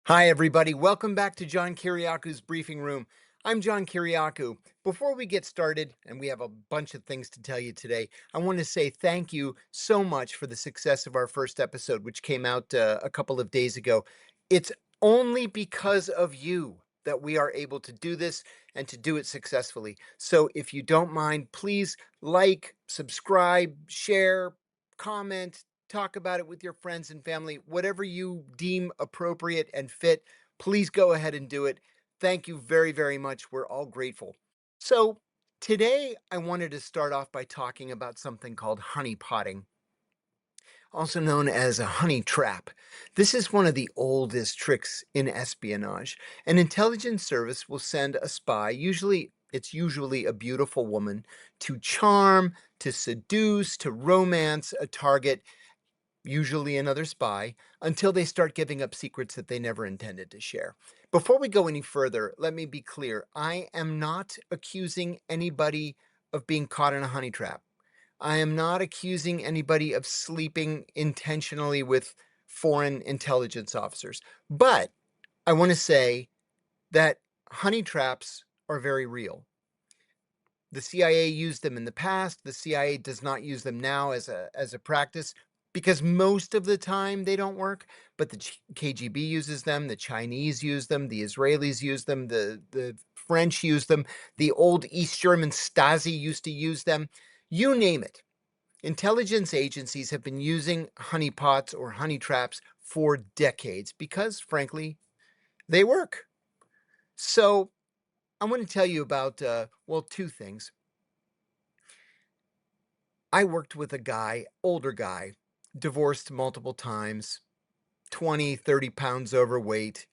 Hi, everybody. Welcome back to John Kiriakou's Briefing Room. I'm John Kiriakou. Before we get started, and we have a bunch of things to tell you today, I want to say thank you so much for the success of our first episode, which came out a couple of days ago. It's only because of you that we are able to do this and to do it successfully. So if you don't mind, please like, subscribe, share, comment, talk about it with your friends and family, whatever you deem appropriate and fit. Please go ahead and do it. Thank you very, very much. We're all grateful. So, today I wanted to start off by talking about something called honeypotting, also known as a honey trap. This is one of the oldest tricks in espionage. An intelligence service will send a spy, usually a beautiful woman, to charm, to seduce, to romance a target, usually another spy, until they start giving up secrets that they never intended to share. Before we go any further, let me be clear. I am not accusing anybody of being caught in a honey trap. I am not accusing anybody of sleeping intentionally with foreign intelligence officers. But I want to say that honey traps are very real. The CIA used them in the past. The CIA does not use them now as a practice because most of the time they don't work, but the KGB uses them, the Chinese use them, the Israelis use them, the French use them, the old East German Stasi used to use them. You name it. Intelligence agencies have been using honeypots or honey traps for decades because, frankly, they work. So I want to tell you about, two things. I worked with a guy, older guy, divorced multiple times, 20, 30 pounds overweight,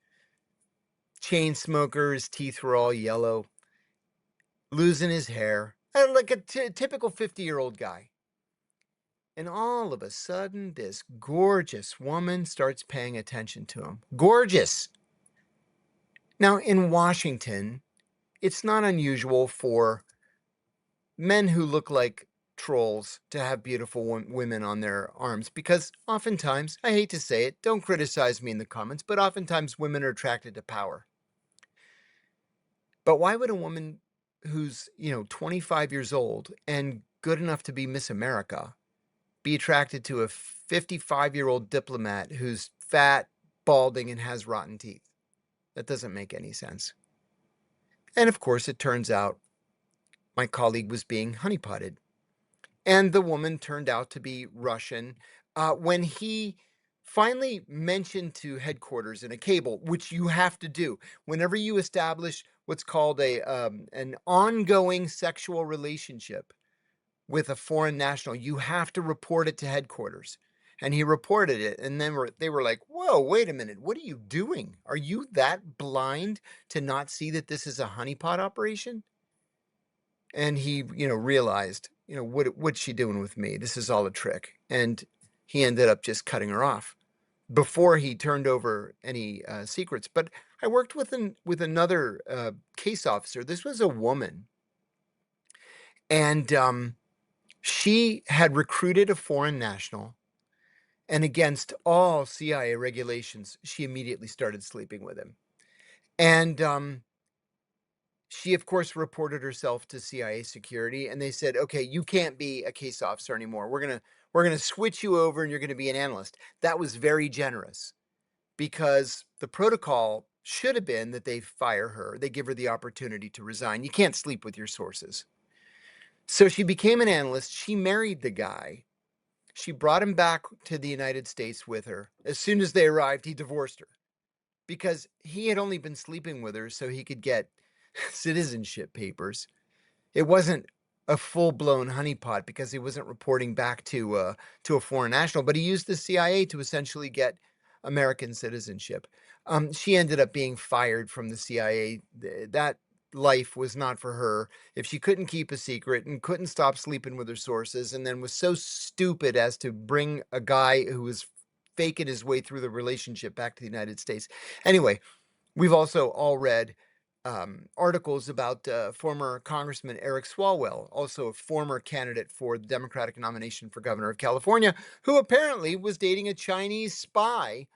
chain smoker, his teeth were all yellow, losing his hair, like a typical 50-year-old guy. And all of a sudden, this gorgeous woman starts paying attention to him. Gorgeous! Now, in Washington, it's not unusual for men who look like trolls to have beautiful women on their arms because oftentimes, I hate to say it, don't criticize me in the comments, but oftentimes women are attracted to power. But why would a woman who's, 25 years old and good enough to be Miss America be attracted to a 55-year-old diplomat who's fat, balding, and has rotten teeth? That doesn't make any sense. And of course, it turns out my colleague was being honeypotted. And the woman turned out to be Russian. When he finally mentioned to headquarters in a cable, which you have to do whenever you establish what's called an ongoing sexual relationship with a foreign national, you have to report it to headquarters. And he reported it, and then they were like, "Whoa, wait a minute! What are you doing? Are you that blind to not see that this is a honeypot operation?" And he, realized, what's she doing with me? This is all a trick. And he ended up just cutting her off before he turned over any secrets. But I worked with another case officer. This was a woman, and she had recruited a foreign national. And against all CIA regulations, she immediately started sleeping with him. And she, of course, reported herself to CIA security, and they said, "Okay, you can't be a case officer anymore. We're gonna switch you over, and you're gonna be an analyst." That was very generous because the protocol should have been that they fire her. They give her the opportunity to resign. You can't sleep with your sources. So she became an analyst. She married the guy. She brought him back to the United States with her. As soon as they arrived, he divorced her because he had only been sleeping with her so he could get citizenship papers. It wasn't a full-blown honeypot because he wasn't reporting back to a foreign national, but he used the CIA to essentially get American citizenship. She ended up being fired from the CIA. That life was not for her. If she couldn't keep a secret and couldn't stop sleeping with her sources, and then was so stupid as to bring a guy who was faking his way through the relationship back to the United States. Anyway, we've also all read articles about former Congressman Eric Swalwell, also a former candidate for the Democratic nomination for governor of California, who apparently was dating a Chinese spy.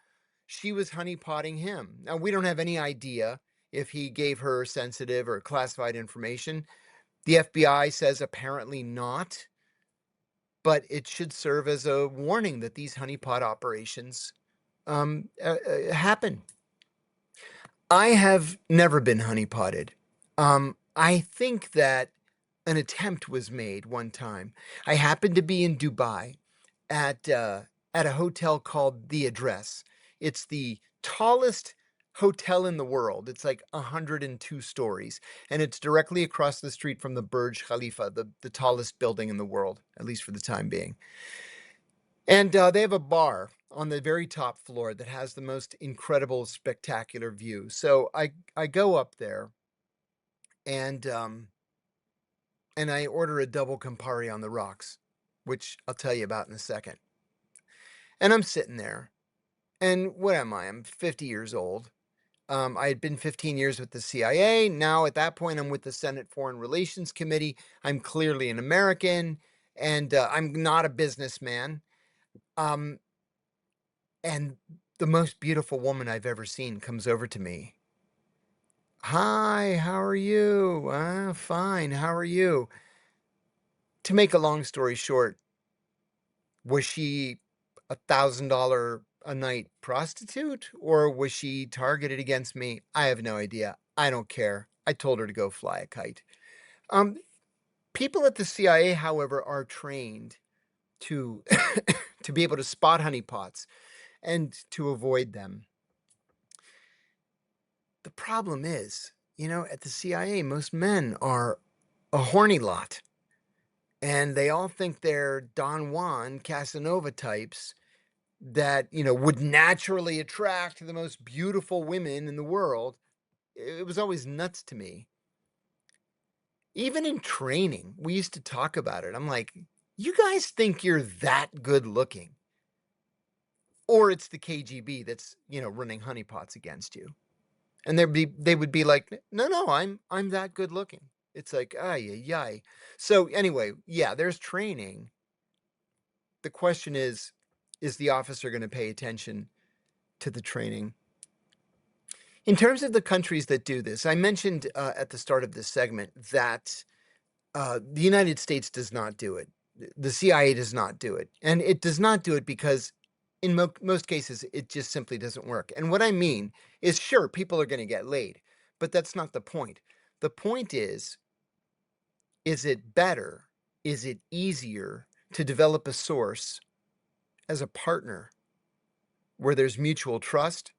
she was honeypotting him. Now, we don't have any idea if he gave her sensitive or classified information. The FBI says apparently not, but it should serve as a warning that these honeypot operations happen. I have never been honeypotted. I think that an attempt was made one time. I happened to be in Dubai at a hotel called The Address. It's the tallest hotel in the world. It's like 102 stories, and it's directly across the street from the Burj Khalifa, the tallest building in the world, at least for the time being. And they have a bar on the very top floor that has the most incredible, spectacular view. So I go up there and I order a double Campari on the rocks, which I'll tell you about in a second. And I'm sitting there, and what am I? I'm 50 years old. I had been 15 years with the CIA. Now, at that point, I'm with the Senate Foreign Relations Committee. I'm clearly an American, and I'm not a businessman. Um, and the most beautiful woman I've ever seen comes over to me. Hi, how are you? Fine, how are you? To make a long story short, was she $1,000 a night prostitute, or was she targeted against me? I have no idea. I don't care. I told her to go fly a kite. Um, People at the CIA, however, are trained to to be able to spot honeypots and to avoid them. The problem is, at the CIA, most men are a horny lot, and they all think they're Don Juan Casanova types that, would naturally attract the most beautiful women in the world. It was always nuts to me. Even in training, we used to talk about it. I'm like, you guys think you're that good looking, or it's the KGB that's, running honeypots against you. And they would be like, no, I'm that good looking. It's like, ay. So anyway, yeah, there's training. The question is the officer going to pay attention to the training? In terms of the countries that do this, I mentioned at the start of this segment that the United States does not do it. The CIA does not do it. And it does not do it because in most cases, it just simply doesn't work. And what I mean is, sure, people are going to get laid, but that's not the point. The point is it better? Is it easier to develop a source as a partner where there's mutual trust?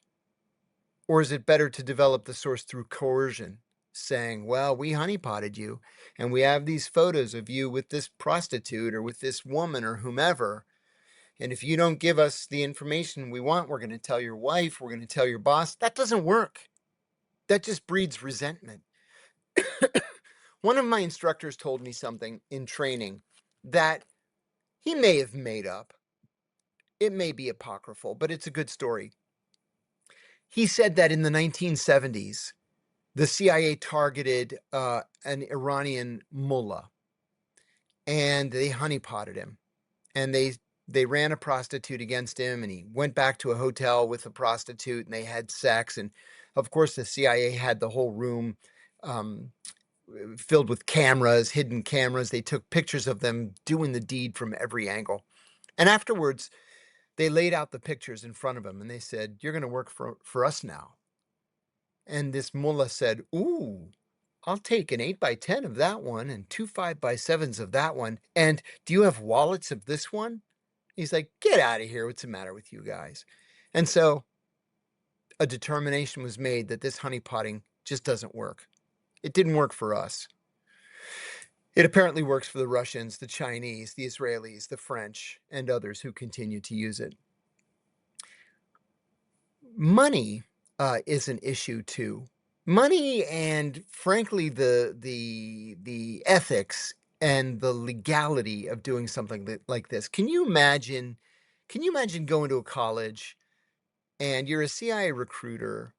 Or is it better to develop the source through coercion, saying, well, we honeypotted you, and we have these photos of you with this prostitute or with this woman or whomever, and if you don't give us the information we want, we're going to tell your wife, we're going to tell your boss. That doesn't work. That just breeds resentment. One of my instructors told me something in training that he may have made up. It may be apocryphal, but it's a good story. He said that in the 1970s, the CIA targeted an Iranian mullah, and they honeypotted him, and they ran a prostitute against him, and he went back to a hotel with a prostitute, and they had sex. And of course, the CIA had the whole room filled with cameras, hidden cameras. They took pictures of them doing the deed from every angle. And afterwards, they laid out the pictures in front of him, and they said, you're going to work for us now. And this mullah said, ooh, I'll take an 8x10 of that one and two 5x7s of that one. And do you have wallets of this one? He's like, get out of here. What's the matter with you guys? And so a determination was made that this honeypotting just doesn't work. It didn't work for us. It apparently works for the Russians, the Chinese, the Israelis, the French, and others who continue to use it. Money is an issue too. Money and, frankly, the ethics and the legality of doing something like this. Can you imagine going to a college and you're a CIA recruiter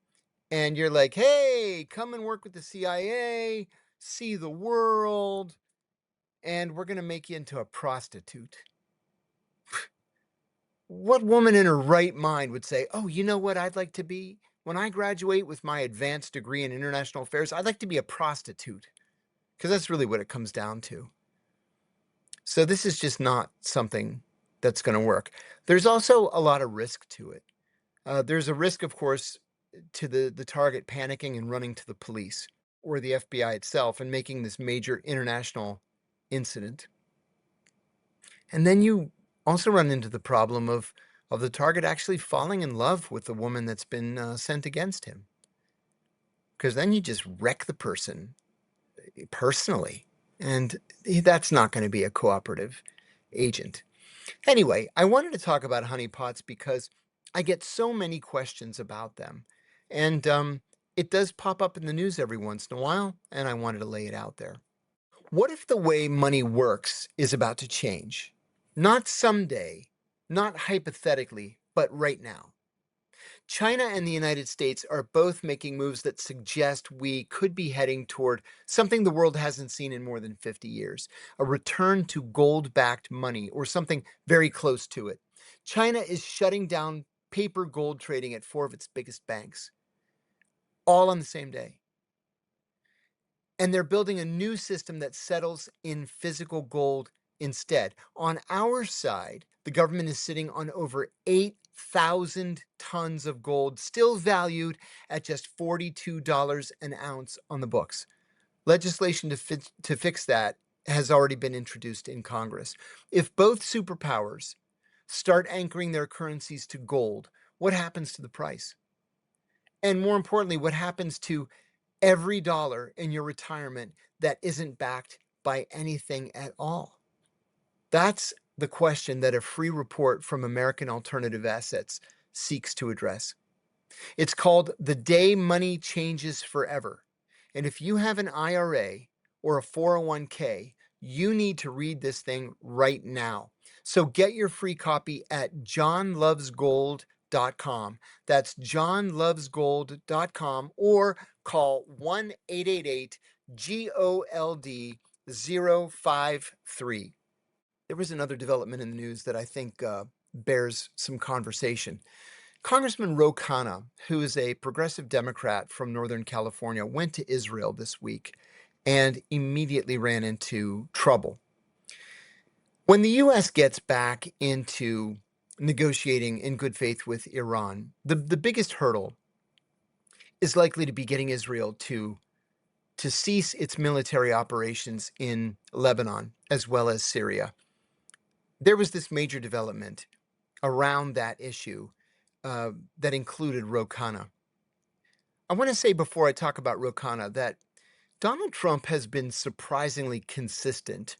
and you're like, hey, come and work with the CIA, see the world, and we're going to make you into a prostitute. What woman in her right mind would say, "Oh, you know what I'd like to be? When I graduate with my advanced degree in international affairs, I'd like to be a prostitute." Because that's really what it comes down to. So this is just not something that's going to work. There's also a lot of risk to it. There's a risk, of course, to the target panicking and running to the police or the FBI itself and making this major international incident. And then you also run into the problem of the target actually falling in love with the woman that's been sent against him. Because then you just wreck the person personally. And that's not going to be a cooperative agent. Anyway, I wanted to talk about honeypots because I get so many questions about them. And it does pop up in the news every once in a while, and I wanted to lay it out there. What if the way money works is about to change? Not someday, not hypothetically, but right now. China and the United States are both making moves that suggest we could be heading toward something the world hasn't seen in more than 50 years, a return to gold-backed money or something very close to it. China is shutting down paper gold trading at 4 of its biggest banks, all on the same day. And they're building a new system that settles in physical gold instead. On our side, the government is sitting on over 8,000 tons of gold, still valued at just $42 an ounce on the books. Legislation to fix that has already been introduced in Congress. If both superpowers start anchoring their currencies to gold, what happens to the price? And more importantly, what happens to every dollar in your retirement that isn't backed by anything at all? That's the question that a free report from American Alternative Assets seeks to address. It's called The Day Money Changes Forever. And if you have an IRA or a 401k, you need to read this thing right now. So get your free copy at johnlovesgold.com. That's johnlovesgold.com, or call 1-888-GOLD 053. There was another development in the news that I think bears some conversation. Congressman Ro Khanna, who is a progressive Democrat from Northern California, went to Israel this week and immediately ran into trouble. When the U.S. gets back into negotiating in good faith with Iran, the biggest hurdle is likely to be getting Israel to cease its military operations in Lebanon as well as Syria. There was this major development around that issue that included Ro Khanna. I want to say before I talk about Ro Khanna that Donald Trump has been surprisingly consistent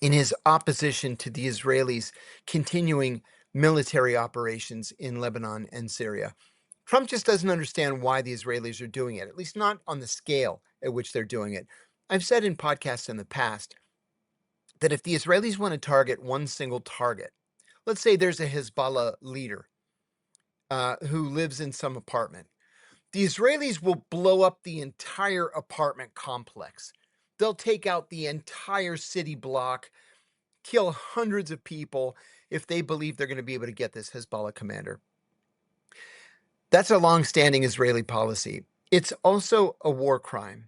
in his opposition to the Israelis continuing military operations in Lebanon and Syria. Trump just doesn't understand why the Israelis are doing it, at least not on the scale at which they're doing it. I've said in podcasts in the past that if the Israelis want to target one single target, let's say there's a Hezbollah leader who lives in some apartment, the Israelis will blow up the entire apartment complex. They'll take out the entire city block, kill hundreds of people if they believe they're going to be able to get this Hezbollah commander. That's a long-standing Israeli policy. It's also a war crime.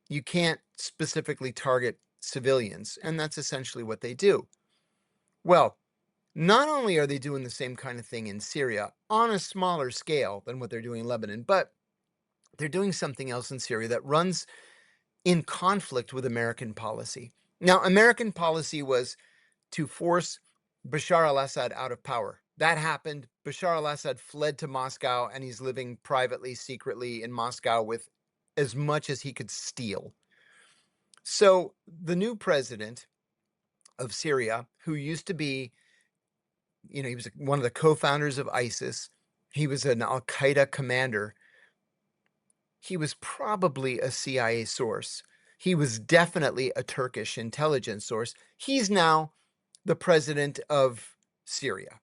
You can't specifically target civilians, and that's essentially what they do. Well, not only are they doing the same kind of thing in Syria on a smaller scale than what they're doing in Lebanon, but they're doing something else in Syria that runs in conflict with American policy. Now, American policy was to force Bashar al-Assad out of power. That happened. Bashar al-Assad fled to Moscow, and he's living privately, secretly in Moscow with as much as he could steal. So the new president of Syria, who used to be, he was one of the co-founders of ISIS. He was an al-Qaeda commander. He was probably a CIA source. He was definitely a Turkish intelligence source. He's now the president of Syria.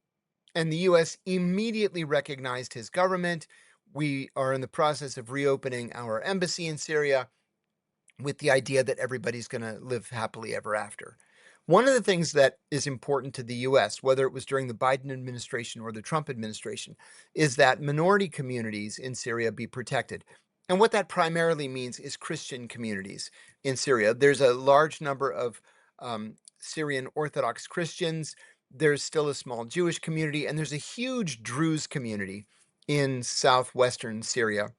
And the U.S. immediately recognized his government. We are in the process of reopening our embassy in Syria with the idea that everybody's going to live happily ever after. One of the things that is important to the U.S., whether it was during the Biden administration or the Trump administration, is that minority communities in Syria be protected. And what that primarily means is Christian communities in Syria. There's a large number of Syrian Orthodox Christians. There's still a small Jewish community, and there's a huge Druze community in southwestern Syria.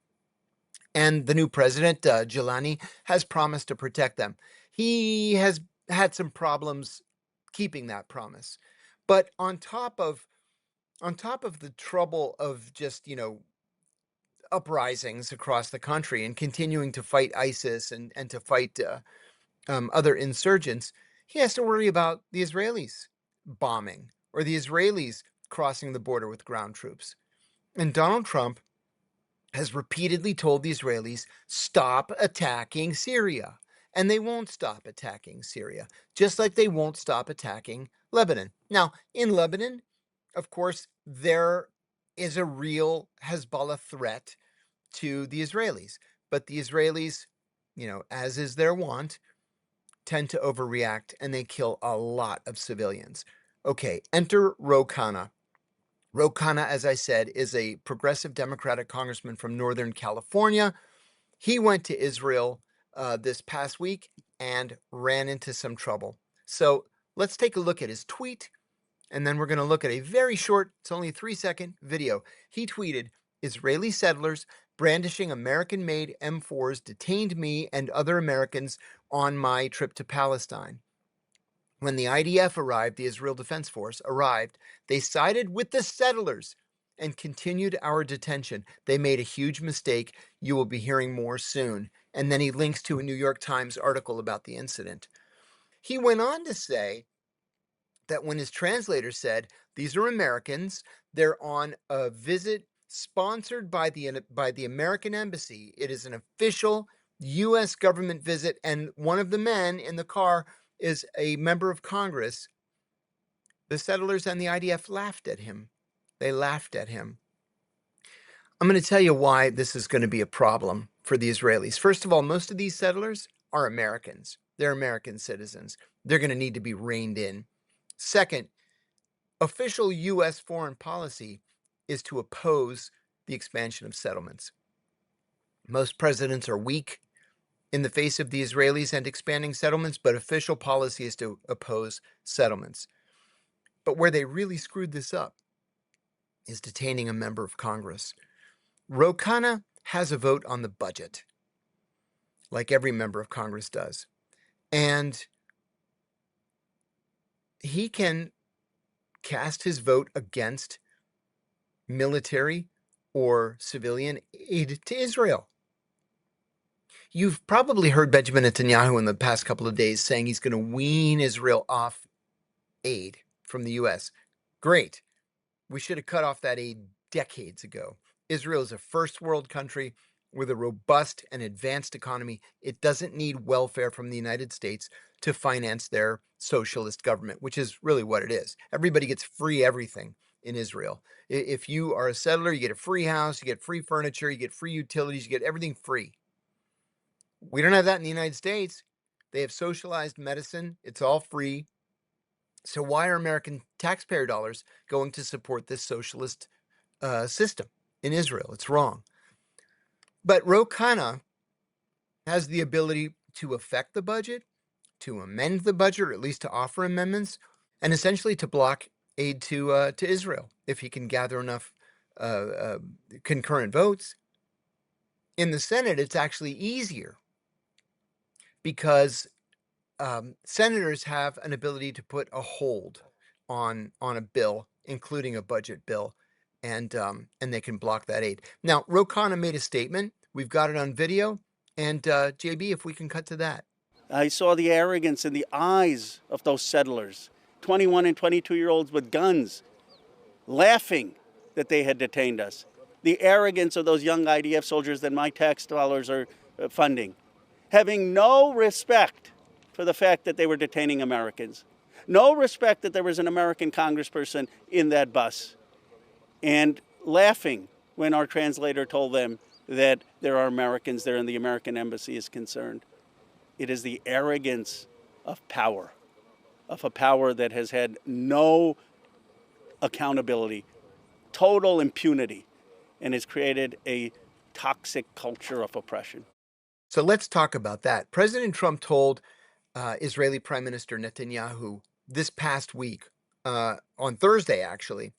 And the new president, Gilani, has promised to protect them. He has had some problems keeping that promise. But on top of the trouble of just, uprisings across the country and continuing to fight ISIS and to fight other insurgents, he has to worry about the Israelis bombing or the Israelis crossing the border with ground troops. And Donald Trump has repeatedly told the Israelis, stop attacking Syria. And they won't stop attacking Syria, just like they won't stop attacking Lebanon. Now, in Lebanon, of course, there is a real Hezbollah threat to the Israelis. But the Israelis, as is their wont, tend to overreact and they kill a lot of civilians. Okay, enter Ro Khanna. Ro Khanna, as I said, is a progressive Democratic congressman from Northern California. He went to Israel this past week and ran into some trouble. So let's take a look at his tweet, and then we're going to look at a very short, it's only a 3-second video. He tweeted, Israeli settlers brandishing American-made M4s detained me and other Americans on my trip to Palestine. When the IDF arrived, the Israel Defense Force arrived, they sided with the settlers and continued our detention. They made a huge mistake. You will be hearing more soon. And then he links to a New York Times article about the incident. He went on to say that when his translator said, these are Americans, they're on a visit sponsored by the American Embassy. It is an official U.S. government visit, and one of the men in the car is a member of Congress. The settlers and the IDF laughed at him. They laughed at him. I'm going to tell you why this is going to be a problem for the Israelis. First of all, most of these settlers are Americans. They're American citizens. They're going to need to be reined in. Second, official U.S. foreign policy is to oppose the expansion of settlements. Most presidents are weak in the face of the Israelis and expanding settlements, but official policy is to oppose settlements. But where they really screwed this up is detaining a member of Congress. Ro Khanna has a vote on the budget, like every member of Congress does. And he can cast his vote against military or civilian aid to Israel. You've probably heard Benjamin Netanyahu in the past couple of days saying he's going to wean Israel off aid from the U.S. Great. We should have cut off that aid decades ago. Israel is a first world country with a robust and advanced economy. It doesn't need welfare from the United States to finance their socialist government, which is really what it is. Everybody gets free everything in Israel. If you are a settler, you get a free house, you get free furniture, you get free utilities, you get everything free. We don't have that in the United States. They have socialized medicine. It's all free. So why are American taxpayer dollars going to support this socialist system in Israel? It's wrong. But Ro Khanna has the ability to affect the budget, to amend the budget, or at least to offer amendments, and essentially to block aid to Israel if he can gather enough concurrent votes. In the Senate, it's actually easier because senators have an ability to put a hold on a bill, including a budget bill, and they can block that aid. Now, Ro Khanna made a statement. We've got it on video. And JB, if we can cut to that. I saw the arrogance in the eyes of those settlers, 21 and 22-year-olds with guns, laughing that they had detained us. The arrogance of those young IDF soldiers that my tax dollars are funding, having no respect for the fact that they were detaining Americans, no respect that there was an American congressperson in that bus, and laughing when our translator told them that there are Americans there and the American embassy is concerned. It is the arrogance of power, of a power that has had no accountability, total impunity, and has created a toxic culture of oppression. So let's talk about that. President Trump told Israeli Prime Minister Netanyahu this past week, on Thursday actually,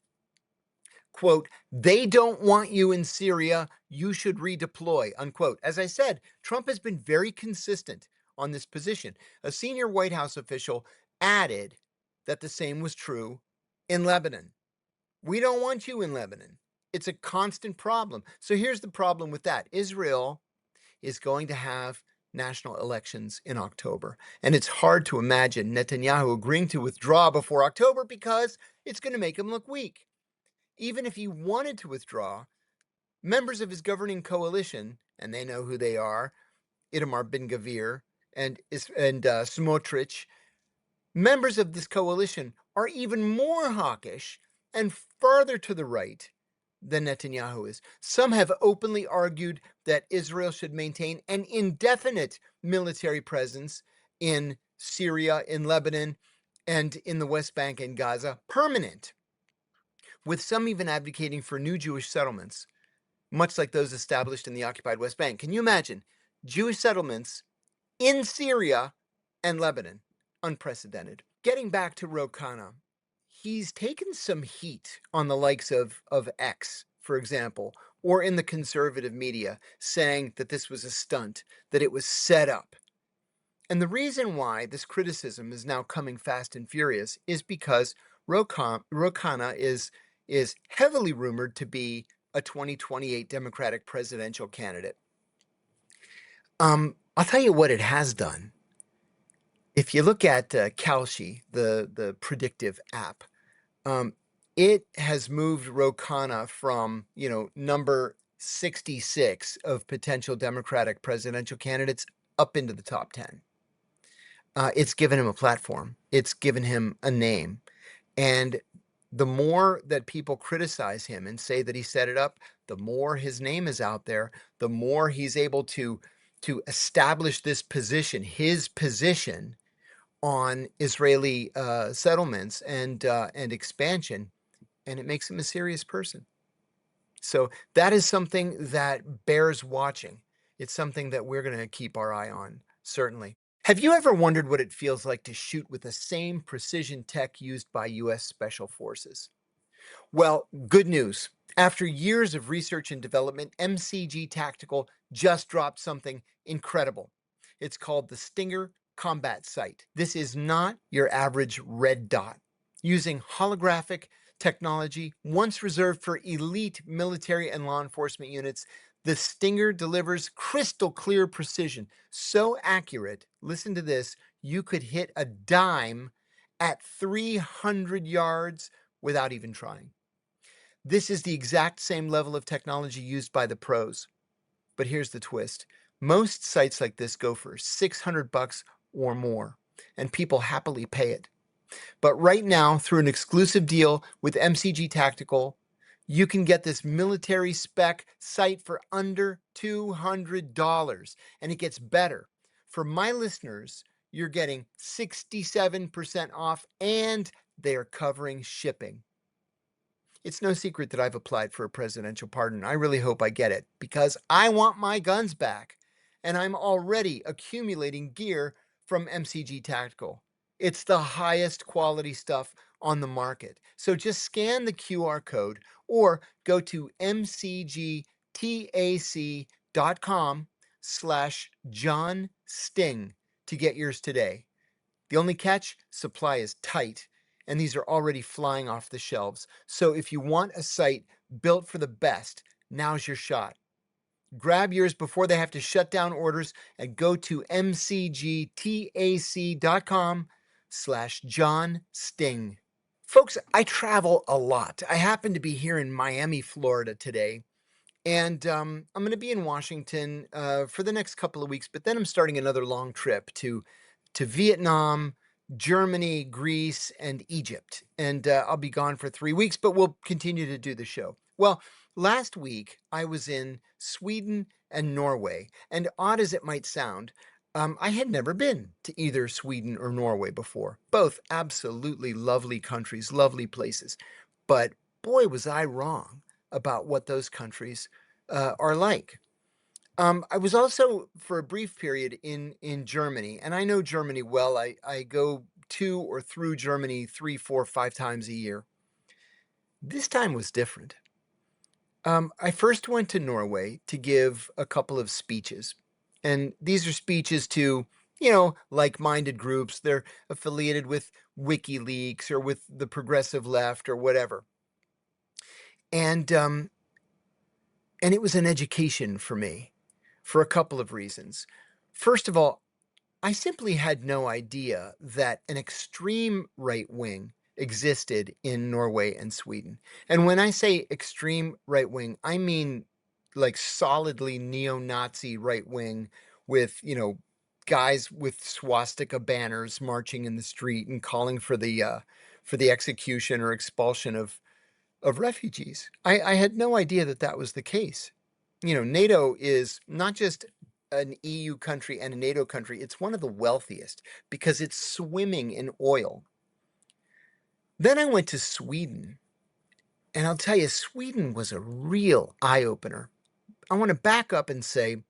quote, "They don't want you in Syria. You should redeploy," unquote. As I said, Trump has been very consistent on this position. A senior White House official added that the same was true in Lebanon. We don't want you in Lebanon. It's a constant problem. So here's the problem with that. Israel is going to have national elections in October. And it's hard to imagine Netanyahu agreeing to withdraw before October because it's going to make him look weak. Even if he wanted to withdraw, members of his governing coalition, and they know who they are, Itamar Ben-Gvir and Smotrich, members of this coalition are even more hawkish and farther to the right than Netanyahu is. Some have openly argued that Israel should maintain an indefinite military presence in Syria, in Lebanon, and in the West Bank and Gaza, permanent, with some even advocating for new Jewish settlements, much like those established in the occupied West Bank. Can you imagine Jewish settlements in Syria and Lebanon? Unprecedented. Getting back to Ro Khanna, he's taken some heat on the likes of X, for example, or in the conservative media, saying that this was a stunt, that it was set up. And the reason why this criticism is now coming fast and furious is because Ro Khanna is heavily rumored to be a 2028 Democratic presidential candidate. I'll tell you what it has done. If you look at Kalshi, the predictive app, it has moved Ro Khanna from, number 66 of potential Democratic presidential candidates up into the top 10. It's given him a platform. It's given him a name. And the more that people criticize him and say that he set it up, the more his name is out there, the more he's able to establish this position, his position on Israeli settlements and expansion, and it makes him a serious person. So that is something that bears watching. It's something that we're going to keep our eye on, certainly. Have you ever wondered what it feels like to shoot with the same precision tech used by U.S. Special Forces? Well, good news. After years of research and development, MCG Tactical just dropped something incredible. It's called the Stinger Combat Sight. This is not your average red dot. Using holographic technology, once reserved for elite military and law enforcement units, the Stinger delivers crystal clear precision. So accurate, listen to this, you could hit a dime at 300 yards without even trying. This is the exact same level of technology used by the pros. But here's the twist. Most sites like this go for $600 or more, and people happily pay it. But right now, through an exclusive deal with MCG Tactical, you can get this military spec sight for under $200. And it gets better. For my listeners, you're getting 67% off, and they're covering shipping. It's no secret that I've applied for a presidential pardon. I really hope I get it because I want my guns back. And I'm already accumulating gear from MCG Tactical. It's the highest quality stuff on the market. So just scan the QR code or go to mcgtac.com/John Sting to get yours today. The only catch, supply is tight, and these are already flying off the shelves. So if you want a site built for the best, now's your shot. Grab yours before they have to shut down orders and go to mcgtac.com/John Sting. Folks, I travel a lot. I happen to be here in Miami, Florida today. And I'm going to be in Washington for the next couple of weeks, but then I'm starting another long trip to Vietnam, Germany, Greece, and Egypt. And I'll be gone for 3 weeks, but we'll continue to do the show. Well, last week I was in Sweden and Norway. And odd as it might sound, I had never been to either Sweden or Norway before. Both absolutely lovely countries, lovely places. But boy, was I wrong about what those countries are like. I was also for a brief period in Germany, and I know Germany well. I go to or through Germany 3, 4, 5 times a year. This time was different. I first went to Norway to give a couple of speeches, and these are speeches to, like-minded groups. They're affiliated with WikiLeaks or with the progressive left or whatever. And and it was an education for me for a couple of reasons. First of all, I simply had no idea that an extreme right wing existed in Norway and Sweden. And when I say extreme right wing, I mean like solidly neo-Nazi right wing with, guys with swastika banners marching in the street and calling for the execution or expulsion of refugees. I had no idea that that was the case. NATO is not just an EU country and a NATO country, it's one of the wealthiest because it's swimming in oil. Then I went to Sweden, and I'll tell you, Sweden was a real eye opener. I want to back up and say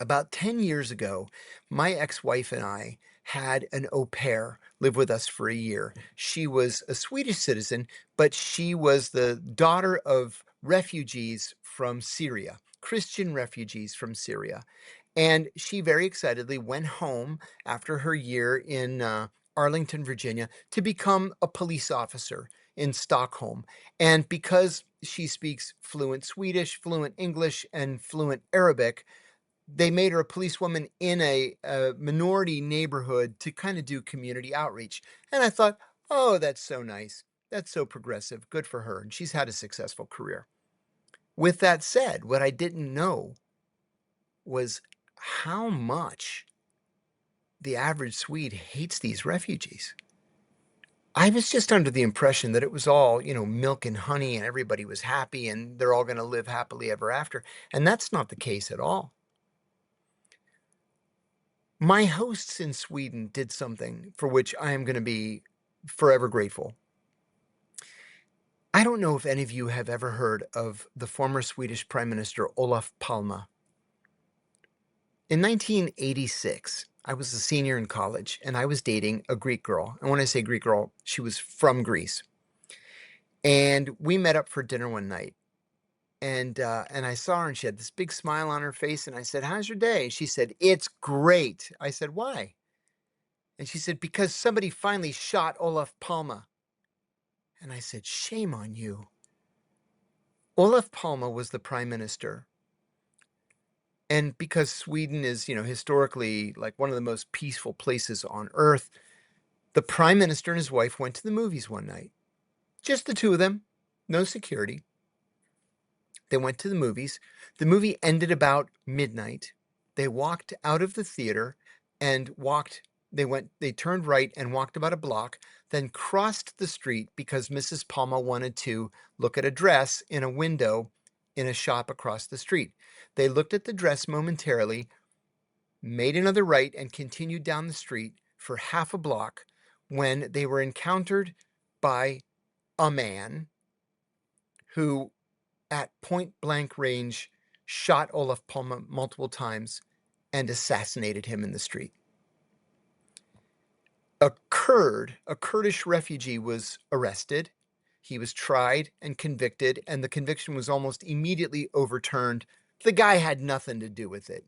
about 10 years ago, my ex wife and I had an au pair live with us for a year. She was a Swedish citizen, but she was the daughter of refugees from Syria, Christian refugees from Syria. And she very excitedly went home after her year in Arlington, Virginia, to become a police officer in Stockholm. And because she speaks fluent Swedish, fluent English, and fluent Arabic, they made her a policewoman in a minority neighborhood to kind of do community outreach. And I thought, oh, that's so nice. That's so progressive. Good for her. And she's had a successful career. With that said, what I didn't know was how much the average Swede hates these refugees. I was just under the impression that it was all, milk and honey and everybody was happy and they're all going to live happily ever after. And that's not the case at all. My hosts in Sweden did something for which I am going to be forever grateful. I don't know if any of you have ever heard of the former Swedish Prime Minister Olof Palme. In 1986, I was a senior in college and I was dating a Greek girl. And when I say Greek girl, she was from Greece. And we met up for dinner one night. And I saw her and she had this big smile on her face. And I said, "How's your day?" She said, "It's great." I said, "Why?" And she said, "Because somebody finally shot Olof Palme." And I said, "Shame on you." Olof Palme was the prime minister. And because Sweden is, historically like one of the most peaceful places on earth, the prime minister and his wife went to the movies one night. Just the two of them, no security. They went to the movies. The movie ended about midnight. They walked out of the theater and they turned right and walked about a block, then crossed the street because Mrs. Palma wanted to look at a dress in a window in a shop across the street. They looked at the dress momentarily, made another right, and continued down the street for half a block when they were encountered by a man who, at point blank range, shot Olof Palme multiple times and assassinated him in the street. A Kurdish refugee, was arrested. He was tried and convicted, and the conviction was almost immediately overturned. The guy had nothing to do with it.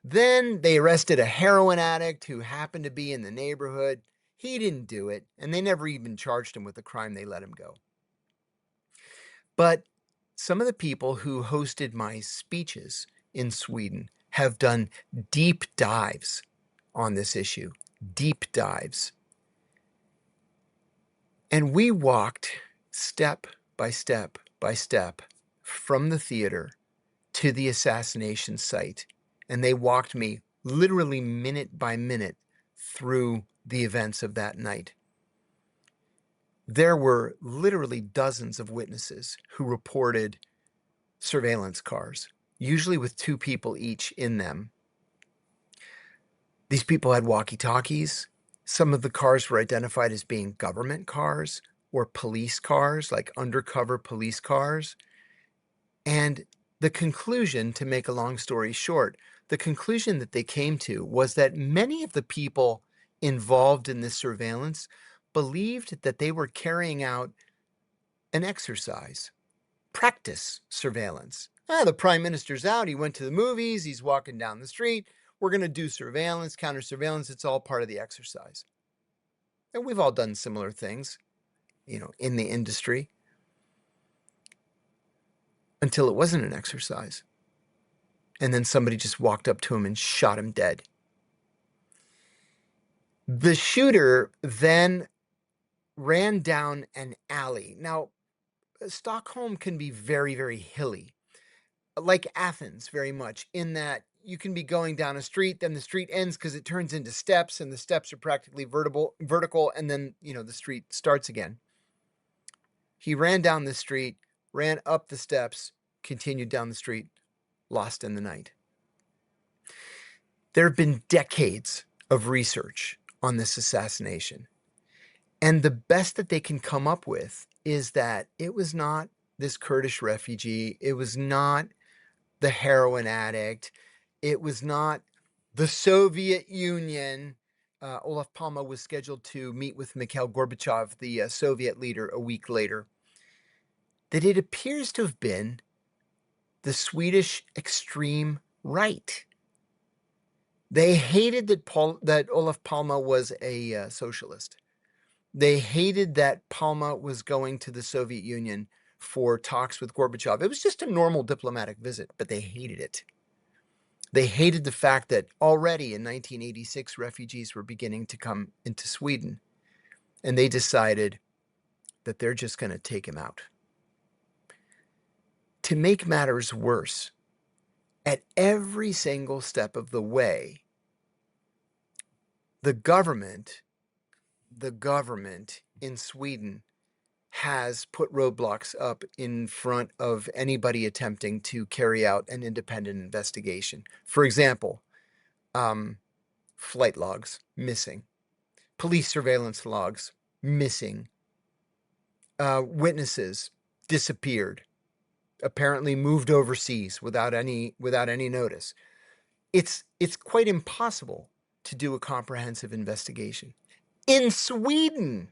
Then they arrested a heroin addict who happened to be in the neighborhood. He didn't do it, and they never even charged him with the crime. They let him go. But some of the people who hosted my speeches in Sweden have done deep dives on this issue, deep dives. And we walked step by step by step from the theater to the assassination site. And they walked me literally minute by minute through the events of that night. There were literally dozens of witnesses who reported surveillance cars, usually with two people each in them. These people had walkie-talkies. Some of the cars were identified as being government cars or police cars, like undercover police cars. And the conclusion, to make a long story short, the conclusion that they came to was that many of the people involved in this surveillance believed that they were carrying out an exercise, practice surveillance. The prime minister's out. He went to the movies. He's walking down the street. We're going to do surveillance, counter surveillance. It's all part of the exercise. And we've all done similar things, in the industry until it wasn't an exercise. And then somebody just walked up to him and shot him dead. The shooter then ran down an alley. Now, Stockholm can be very, very hilly, like Athens, very much, in that you can be going down a street, then the street ends because it turns into steps, and the steps are practically vertical, and then, the street starts again. He ran down the street, ran up the steps, continued down the street, lost in the night. There have been decades of research on this assassination. And the best that they can come up with is that it was not this Kurdish refugee. It was not the heroin addict. It was not the Soviet Union. Olaf Palme was scheduled to meet with Mikhail Gorbachev, the Soviet leader, a week later. That it appears to have been the Swedish extreme right. They hated that Olaf Palme was a socialist. They hated that Palme was going to the Soviet Union for talks with Gorbachev. It was just a normal diplomatic visit, but they hated it. They hated the fact that already in 1986, refugees were beginning to come into Sweden, and they decided that they're just going to take him out. To make matters worse, at every single step of the way, the government in Sweden has put roadblocks up in front of anybody attempting to carry out an independent investigation. For example, flight logs missing, police surveillance logs missing, witnesses disappeared, apparently moved overseas without any notice. It's quite impossible to do a comprehensive investigation. In Sweden,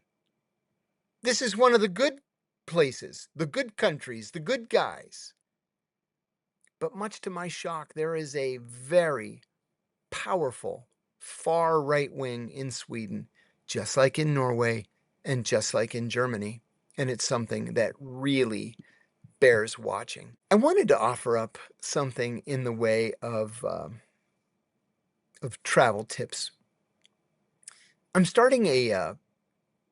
this is one of the good places, the good countries, the good guys. But much to my shock, there is a very powerful far right wing in Sweden, just like in Norway and just like in Germany. And it's something that really bears watching. I wanted to offer up something in the way of travel tips. I'm starting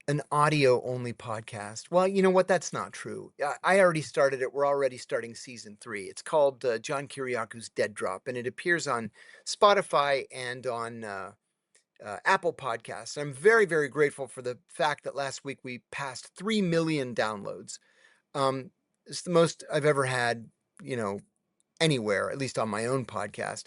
an audio-only podcast. Well, you know what? That's not true. I already started it. We're already starting season 3. It's called John Kiriakou's Dead Drop, and it appears on Spotify and on Apple Podcasts. I'm very, very grateful for the fact that last week we passed 3 million downloads. It's the most I've ever had, anywhere, at least on my own podcast.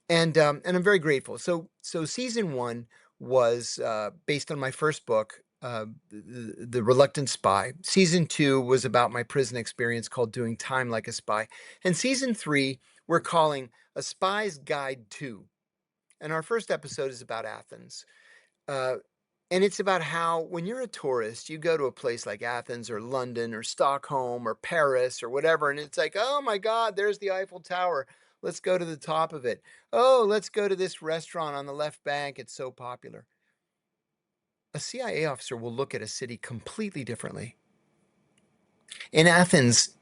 And I'm very grateful. So season 1 was based on my first book, the Reluctant Spy. Season 2 was about my prison experience called Doing Time Like a Spy. And season 3 we're calling A Spy's Guide to. And our first episode is about Athens. And it's about how when you're a tourist, you go to a place like Athens or London or Stockholm or Paris or whatever, and it's like, oh my God, there's the Eiffel Tower. Let's go to the top of it. Oh, let's go to this restaurant on the left bank. It's so popular. A CIA officer will look at a city completely differently. In Athens,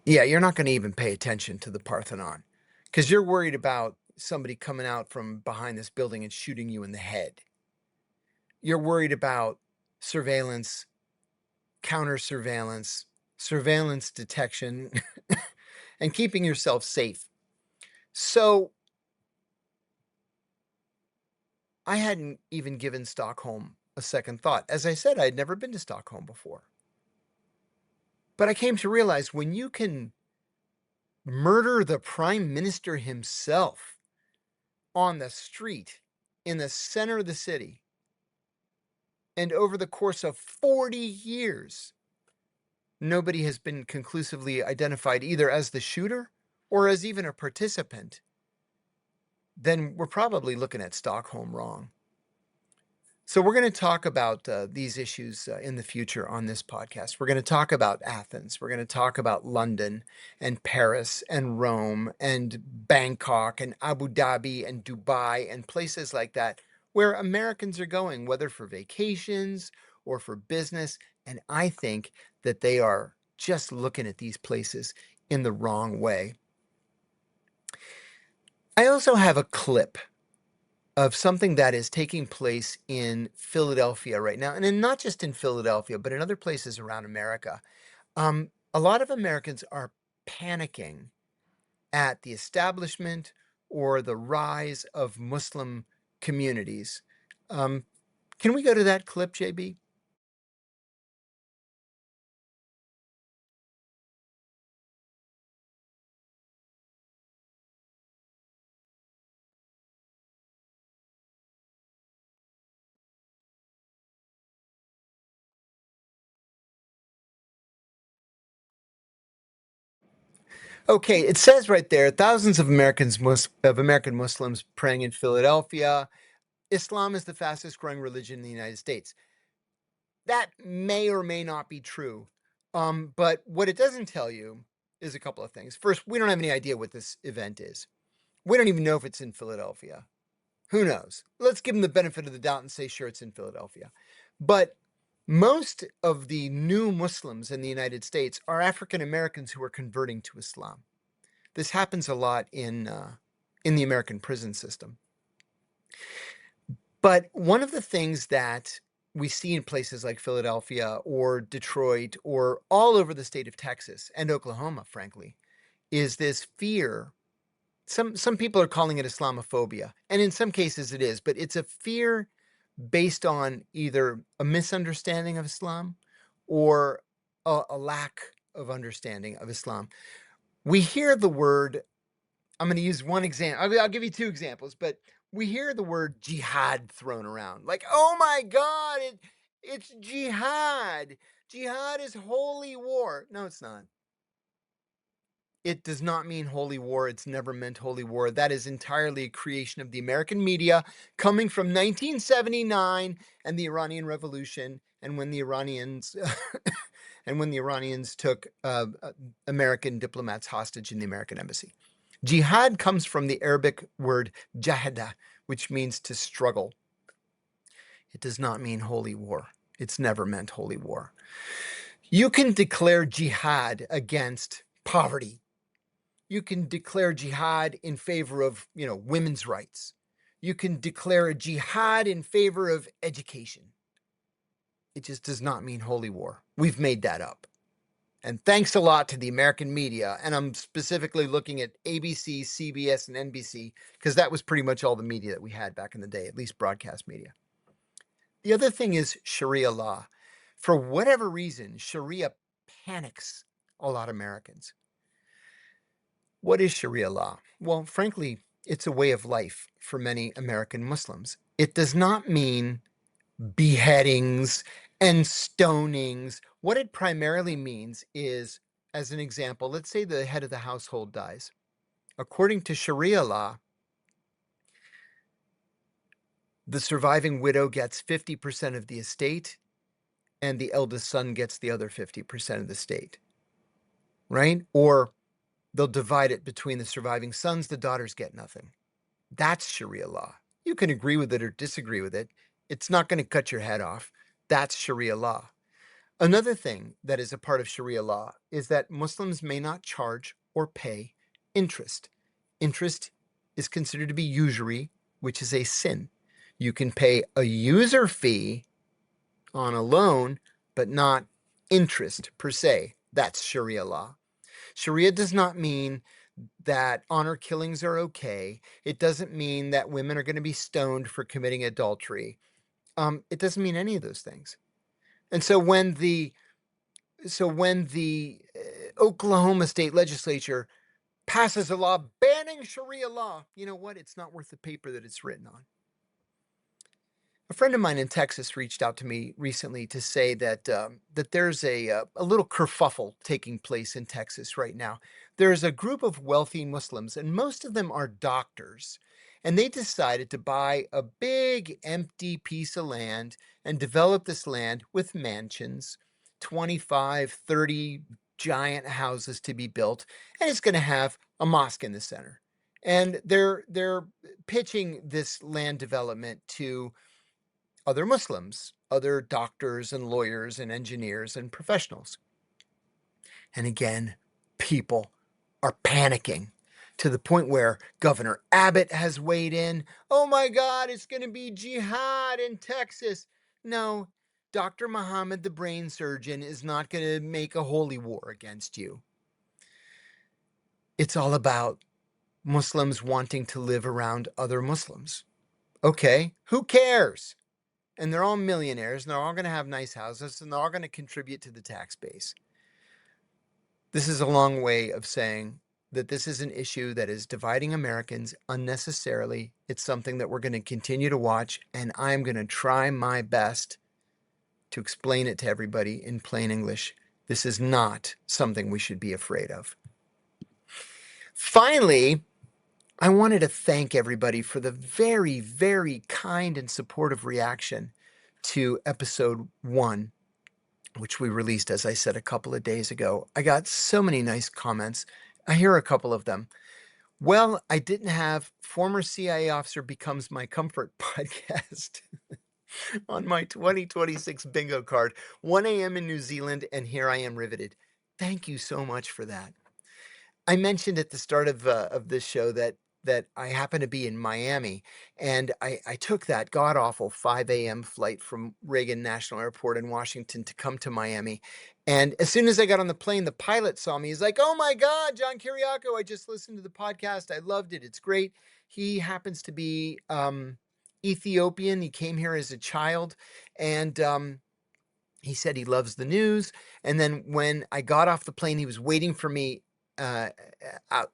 you're not going to even pay attention to the Parthenon because you're worried about somebody coming out from behind this building and shooting you in the head. You're worried about surveillance, counter surveillance, surveillance detection, and keeping yourself safe. So I hadn't even given Stockholm a second thought. As I said, I had never been to Stockholm before. But I came to realize when you can murder the prime minister himself on the street in the center of the city. And over the course of 40 years, nobody has been conclusively identified either as the shooter or as even a participant, then we're probably looking at Stockholm wrong. So we're going to talk about these issues in the future on this podcast. We're going to talk about Athens. We're going to talk about London and Paris and Rome and Bangkok and Abu Dhabi and Dubai and places like that where Americans are going, whether for vacations or for business. And I think that they are just looking at these places in the wrong way. I also have a clip of something that is taking place in Philadelphia right now, and not just in Philadelphia, but in other places around America. A lot of Americans are panicking at the establishment or the rise of Muslim communities. Can we go to that clip, JB? Okay, it says right there, thousands of American Muslims praying in Philadelphia. Islam is the fastest growing religion in the United States. That may or may not be true. But what it doesn't tell you is a couple of things. First, we don't have any idea what this event is. We don't even know if it's in Philadelphia. Who knows? Let's give them the benefit of the doubt and say, sure, it's in Philadelphia. But most of the new Muslims in the United States are African Americans who are converting to Islam. This happens a lot in the American prison system. But one of the things that we see in places like Philadelphia or Detroit or all over the state of Texas and Oklahoma, frankly, is this fear. Some people are calling it Islamophobia, and in some cases it is, but it's a fear based on either a misunderstanding of Islam or a lack of understanding of Islam. We hear the word, I'm going to use one example. I'll give you two examples, but we hear the word jihad thrown around. Like, oh my God, it's jihad. Jihad is holy war. No, it's not. It does not mean holy war. It's never meant holy war. That is entirely a creation of the American media coming from 1979 and the Iranian Revolution, and when the Iranians took American diplomats hostage in the American embassy. Jihad comes from the Arabic word jahada, which means to struggle. It does not mean holy war. It's never meant holy war. You can declare jihad against poverty. You can declare jihad in favor of, women's rights. You can declare a jihad in favor of education. It just does not mean holy war. We've made that up. And thanks a lot to the American media, and I'm specifically looking at ABC, CBS, and NBC, because that was pretty much all the media that we had back in the day, at least broadcast media. The other thing is Sharia law. For whatever reason, Sharia panics a lot of Americans. What is Sharia law? Well, frankly, it's a way of life for many American Muslims. It does not mean beheadings and stonings. What it primarily means is, as an example, let's say the head of the household dies. According to Sharia law, the surviving widow gets 50% of the estate, and the eldest son gets the other 50% of the estate, right? Or they'll divide it between the surviving sons, the daughters get nothing. That's Sharia law. You can agree with it or disagree with it. It's not going to cut your head off. That's Sharia law. Another thing that is a part of Sharia law is that Muslims may not charge or pay interest. Interest is considered to be usury, which is a sin. You can pay a user fee on a loan, but not interest per se. That's Sharia law. Sharia does not mean that honor killings are okay. It doesn't mean that women are going to be stoned for committing adultery. It doesn't mean any of those things. And so when the Oklahoma state legislature passes a law banning Sharia law, you know what? It's not worth the paper that it's written on. A friend of mine in Texas reached out to me recently to say that that there's a little kerfuffle taking place in Texas right now. There's a group of wealthy Muslims, and most of them are doctors, and they decided to buy a big empty piece of land and develop this land with mansions, 25, 30 giant houses to be built, and it's going to have a mosque in the center. And they're pitching this land development to other Muslims, other doctors and lawyers and engineers and professionals. And again, people are panicking to the point where Governor Abbott has weighed in. Oh my God, it's going to be jihad in Texas. No, Dr. Muhammad, the brain surgeon, is not going to make a holy war against you. It's all about Muslims wanting to live around other Muslims. Okay, who cares? And they're all millionaires, and they're all going to have nice houses, and they're all going to contribute to the tax base. This is a long way of saying that this is an issue that is dividing Americans unnecessarily. It's something that we're going to continue to watch, and I'm going to try my best to explain it to everybody in plain English. This is not something we should be afraid of. Finally, I wanted to thank everybody for the very, very kind and supportive reaction to episode 1, which we released, as I said, a couple of days ago. I got so many nice comments. I hear a couple of them. Well, I didn't have Former CIA Officer Becomes My Comfort podcast on my 2026 bingo card, 1 a.m. in New Zealand, and here I am riveted. Thank you so much for that. I mentioned at the start of this show that I happen to be in Miami, and I took that god awful 5 a.m. flight from Reagan National Airport in Washington to come to Miami. And as soon as I got on the plane, the pilot saw me. He's like, "Oh my God, John Kiriakou! I just listened to the podcast. I loved it. It's great." He happens to be Ethiopian. He came here as a child, and he said he loves the news. And then when I got off the plane, he was waiting for me uh,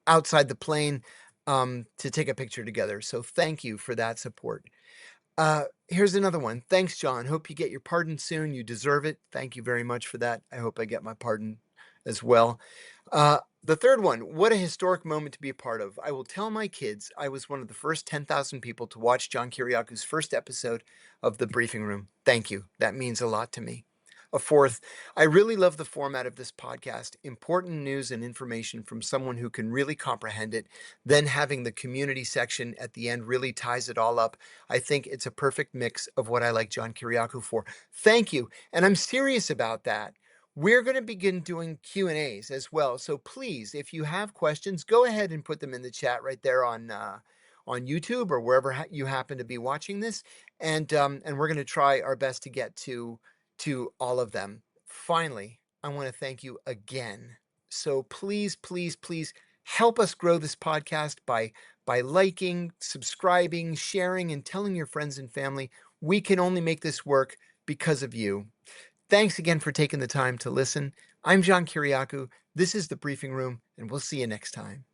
outside the plane to take a picture together. So thank you for that support. Here's another one. Thanks, John. Hope you get your pardon soon. You deserve it. Thank you very much for that. I hope I get my pardon as well. The third one, what a historic moment to be a part of. I will tell my kids I was one of the first 10,000 people to watch John Kiriakou's first episode of The Briefing Room. Thank you. That means a lot to me. A fourth, I really love the format of this podcast. Important news and information from someone who can really comprehend it. Then having the community section at the end really ties it all up. I think it's a perfect mix of what I like John Kiriakou for. Thank you. And I'm serious about that. We're going to begin doing Q&As as well. So please, if you have questions, go ahead and put them in the chat right there on YouTube or wherever you happen to be watching this. And we're going to try our best to get to all of them. Finally, I want to thank you again. So please, please, please help us grow this podcast by liking, subscribing, sharing, and telling your friends and family. We can only make this work because of you. Thanks again for taking the time to listen. I'm John Kiriakou. This is The Briefing Room, and we'll see you next time.